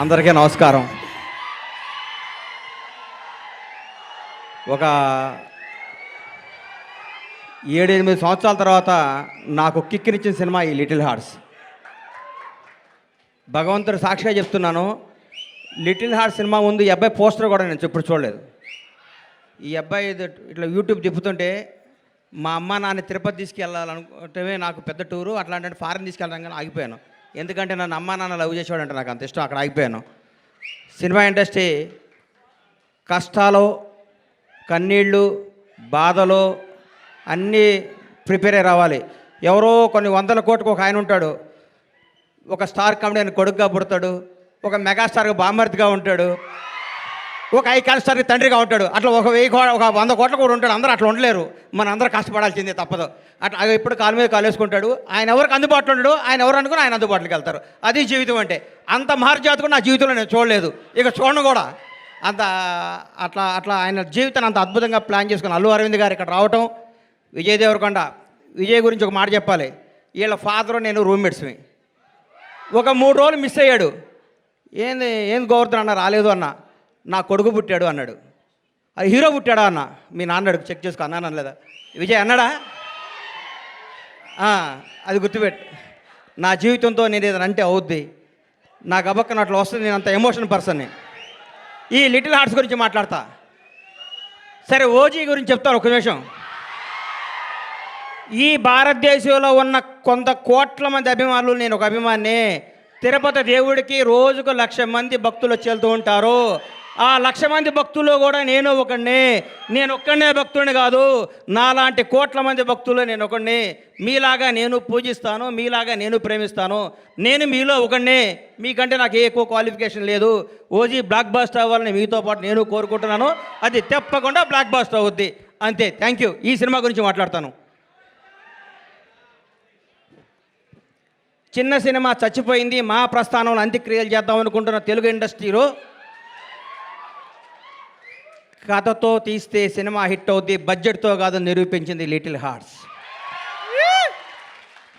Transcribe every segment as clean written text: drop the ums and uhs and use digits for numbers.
అందరికీ నమస్కారం. ఒక 7-8 సంవత్సరాల తర్వాత నాకు కిక్కినిచ్చిన సినిమా ఈ లిటిల్ హార్ట్స్. భగవంతుడు సాక్షిగా చెప్తున్నాను, లిటిల్ హార్ట్స్ సినిమా ముందు ఈ అబ్బాయి పోస్టర్ కూడా నేను ఎప్పుడు చూడలేదు. ఈ అబ్బాయి ఇట్లా యూట్యూబ్ తిప్పుతుంటే మా అమ్మ నాన్న తిరుపతి తీసుకెళ్ళాలనుకుంటే నాకు పెద్ద టూరు, అట్లాంటి ఫారెన్ తీసుకెళ్ళడానికి కానీ ఆగిపోయాను. ఎందుకంటే నన్ను అమ్మ నాన్న లవ్ చేసేవాడంటే నాకు అంత ఇష్టం, అక్కడ ఆగిపోయాను. సినిమా ఇండస్ట్రీ కష్టాలు, కన్నీళ్ళు, బాధలు అన్నీ ప్రిపేర్ అయ్యి రావాలి. ఎవరో కొన్ని 100 కోట్లకు ఒక ఆయన ఉంటాడు, ఒక స్టార్ కామెడీ కొడుకుగా పుడతాడు, ఒక మెగాస్టార్గా బామర్తిగా ఉంటాడు, ఒక ఐకాన్ స్టార్కి తండ్రిగా ఉంటాడు. అట్లా ఒక 100 కోట్ల కూడా ఉంటాడు. అందరూ అట్లా ఉండలేరు, మన అందరూ కష్టపడాల్సిందే, తప్పదు. అట్లా ఎప్పుడు కాలు మీద కాలు వేసుకుంటాడు. ఆయన ఎవరికి అందుబాటులో ఉంటాడు, ఆయన ఎవరు అనుకుని ఆయన అందుబాటులోకి వెళ్తారు. అది జీవితం అంటే. అంత మహర్జాత్ కూడా నా జీవితంలో నేను చూడలేదు, ఇక చూడను కూడా. అంత అట్లా ఆయన జీవితాన్ని అంత అద్భుతంగా ప్లాన్ చేసుకుని అల్లు అరవింద్ గారు ఇక్కడ రావటం, విజయ్ దేవరకొండ. విజయ్ గురించి ఒక మాట చెప్పాలి. వీళ్ళ ఫాదరు నేను రూమ్మేట్స్మి. ఒక 3 రోజులు మిస్ అయ్యాడు. ఏంది గోవర్ధన్ అన్న రాలేదు అన్న, నా కొడుకు పుట్టాడు అన్నాడు. అది హీరో పుట్టాడా అన్న, మీ నాన్నడు చెక్ చేసుకో అన్నాను అనలేదా? విజయ్ అన్నాడా? అది గుర్తుపెట్టు. నా జీవితంతో నేను ఏదైనా అంటే అవుద్ది, నాకు అబక్కన అట్లా వస్తుంది. నేను అంత ఎమోషన్ పర్సన్ని. ఈ లిటిల్ హార్ట్స్ గురించి మాట్లాడతా. సరే, ఓజీ గురించి చెప్తాను ఒక నిమిషం. ఈ భారతదేశంలో ఉన్న కొంత కోట్ల మంది అభిమానులు, నేను ఒక అభిమాని. తిరుపతి దేవుడికి రోజుకు 1,00,000 మంది భక్తులు వచ్చి వెళ్తూ ఉంటారు. ఆ 1,00,000 మంది భక్తుల్లో కూడా నేను ఒక్కడే భక్తుడిని కాదు, నాలాంటి కోట్ల మంది భక్తుల్లో నేను ఒకడిని. మీలాగా నేను పూజిస్తాను, మీలాగా నేను ప్రేమిస్తాను. నేను మీలో ఒకడిని, మీకంటే నాకు ఎక్కువ క్వాలిఫికేషన్ లేదు. ఓజీ బ్లాక్ బాస్టర్ అవ్వాలని మీతో పాటు నేను కోరుకుంటున్నాను. అది తప్పకుండా బ్లాక్ బాస్టర్ అవుద్ది, అంతే. Thank you. ఈ సినిమా గురించి మాట్లాడతాను. చిన్న సినిమా చచ్చిపోయింది, మా ప్రస్థానంలో అంత్యక్రియలు చేద్దాం అనుకుంటున్న తెలుగు ఇండస్ట్రీలో కథతో తీస్తే సినిమా హిట్ అవుద్ది, బడ్జెట్తో కాదు నిరూపించింది లిటిల్ హార్ట్స్.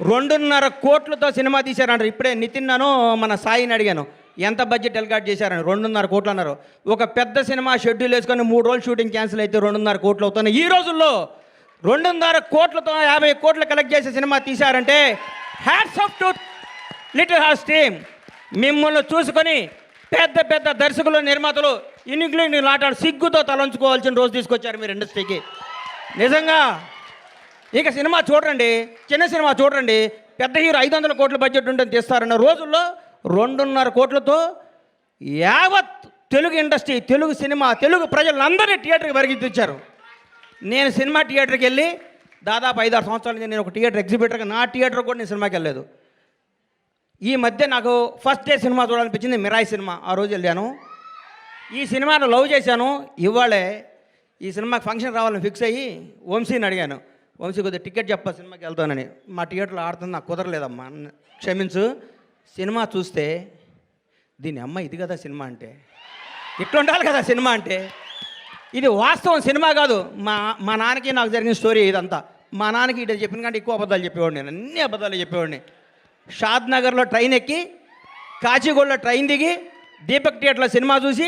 2.5 కోట్లతో సినిమా తీశారంటారు. ఇప్పుడే నితిన్నను మన సాయిని అడిగాను, ఎంత బడ్జెట్ ఎల్కాట్ చేశారని. 2.5 కోట్లు అన్నారు. ఒక పెద్ద సినిమా షెడ్యూల్ వేసుకొని 3 రోజులు షూటింగ్ క్యాన్సిల్ అయితే 2.5 కోట్లు అవుతున్నాయి. ఈ రోజుల్లో 2.5 కోట్లతో 50 కోట్లు కలెక్ట్ చేసే సినిమా తీశారంటే hats off to Little Hearts team. మిమ్మల్ని చూసుకొని పెద్ద పెద్ద దర్శకులు, నిర్మాతలు ఇన్నింగ్లీ లాటాడు సిగ్గుతో తలంచుకోవాల్సిన రోజు తీసుకొచ్చారు మీరు ఇండస్ట్రీకి. నిజంగా ఇక సినిమా చూడండి, చిన్న సినిమా చూడండి, పెద్ద హీరో 500 కోట్ల బడ్జెట్ ఉంటుంది తీస్తారన్న రోజుల్లో 2.5 కోట్లతో యావత్ తెలుగు ఇండస్ట్రీ, తెలుగు సినిమా, తెలుగు ప్రజలందరినీ థియేటర్కి పరిగెత్తించారు. నేను సినిమా థియేటర్కి వెళ్ళి దాదాపు 5-6 సంవత్సరాల నుంచి నేను ఒక థియేటర్ ఎగ్జిబిటర్గా, నా థియేటర్ కూడా నేను సినిమాకి వెళ్ళలేదు. ఈ మధ్య నాకు ఫస్ట్ డే సినిమా చూడాలనిపించింది, మిరాయి సినిమా. ఆ రోజు వెళ్ళాను. ఈ సినిమాను లవ్ చేశాను. ఇవాళే ఈ సినిమాకి ఫంక్షన్ రావాలని ఫిక్స్ అయ్యి వంశీని అడిగాను, వంశీ కొద్దిగా టికెట్ చెప్పా సినిమాకి వెళ్తానని. మా థియేటర్లో ఆడుతుంది, నాకు కుదరలేదమ్మా, క్షమించు. సినిమా చూస్తే దీని అమ్మ ఇది కదా సినిమా అంటే, ఇట్లా ఉండాలి కదా సినిమా అంటే. ఇది వాస్తవం, సినిమా కాదు. మా నాన్నకి నాకు జరిగిన స్టోరీ ఇదంతా. మా నాన్నకి ఇటు చెప్పిన కంటే ఎక్కువ అబద్ధాలు చెప్పేవాడిని, నేను అన్ని అబద్ధాలు చెప్పేవాడిని. షాద్ నగర్లో ట్రైన్ ఎక్కి, కాచిగూడలో ట్రైన్ దిగి, దీపక్ థియేటర్లో సినిమా చూసి,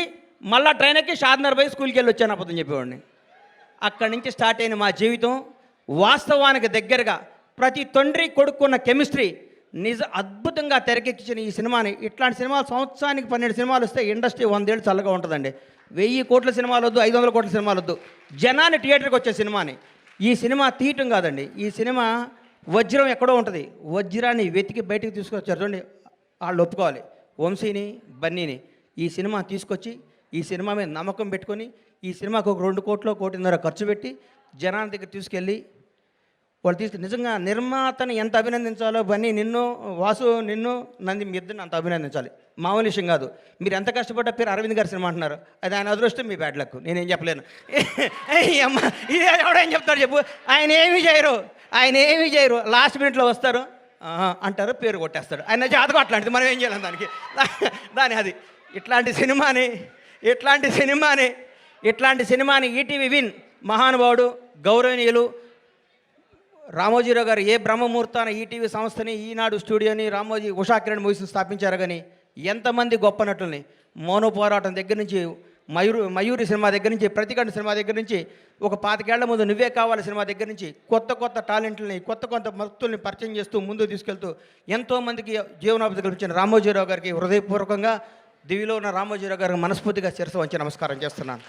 మళ్ళీ ట్రైన్ ఎక్కి షాద్ నగర్ పోయి స్కూల్కి వెళ్ళి వచ్చాను, అబద్ధం చెప్పేవాడిని. అక్కడి నుంచి స్టార్ట్ అయిన మా జీవితం వాస్తవానికి దగ్గరగా, ప్రతి తండ్రి కొడుకున్న కెమిస్ట్రీ అద్భుతంగా తెరకెక్కించిన ఈ సినిమాని. ఇట్లాంటి సినిమాలు సంవత్సరానికి 12 సినిమాలు వస్తే ఇండస్ట్రీ 100 ఏళ్ళు చల్లగా ఉంటుందండి. 1000 కోట్ల సినిమాలు వద్దు, 500 కోట్ల సినిమాలు వద్దు, జనాన్ని థియేటర్కి వచ్చే సినిమాని. ఈ సినిమా తీయటం కాదండి, ఈ సినిమా వజ్రం ఎక్కడో ఉంటుంది, వజ్రాన్ని వెతికి బయటికి తీసుకొచ్చారు. చూడండి, వాళ్ళు ఒప్పుకోవాలి, వంశీని, బన్నీని. ఈ సినిమా తీసుకొచ్చి, ఈ సినిమా మీద నమ్మకం పెట్టుకొని, ఈ సినిమాకు ఒక 2 కోట్లు, 1.5 ఖర్చు పెట్టి జనాల దగ్గర తీసుకెళ్ళి వాళ్ళు నిజంగా నిర్మాతని ఎంత అభినందించాలో, బన్నీ నిన్ను, వాసు నిన్ను, నంది మీ ఇద్దరిని అంత అభినందించాలి. మామూలు విషయం కాదు. మీరు ఎంత కష్టపడ్డ పేరు అరవింద్ గారి సినిమా అంటున్నారు, అది ఆయన అదృష్టం, మీ బ్యాడ్ లక్, నేనేం చెప్పలేను. అమ్మ ఇది ఎవడేం చెప్తాడు చెప్పు. ఆయన ఏమీ చేయరు, లాస్ట్ మినిట్లో వస్తారు అంటారు, పేరు కొట్టేస్తాడు. ఆయన జాతకం అట్లాంటిది, మనం ఏం చేయలేం దాని అది. ఇట్లాంటి సినిమాని ఈటీవీ విన్ మహానుభావుడు, గౌరవనీయులు రామోజీరావు గారు ఏ బ్రహ్మముహూర్తాన ఈటీవీ సంస్థని, ఈనాడు స్టూడియోని, రామోజీ ఉషా కిరణ్ మూవీస్ని స్థాపించారు. కానీ ఎంతమంది గొప్ప నటుల్ని, మౌన పోరాటం దగ్గర నుంచి, మయూరి సినిమా దగ్గర నుంచి, ప్రతిఘటన సినిమా దగ్గర నుంచి, ఒక 25 ఏళ్ల ముందు నువ్వే కావాలి సినిమా దగ్గర నుంచి కొత్త టాలెంట్లని, కొత్త భక్తుల్ని పరిచయం చేస్తూ ముందుకు తీసుకెళ్తూ ఎంతోమందికి జీవనోపాధి కల్పించిన రామోజీరావు గారికి హృదయపూర్వకంగా దివిలో ఉన్న రామోజీరావు గారికి మనస్ఫూర్తిగా శిరస్సు వంచి నమస్కారం చేస్తున్నాను.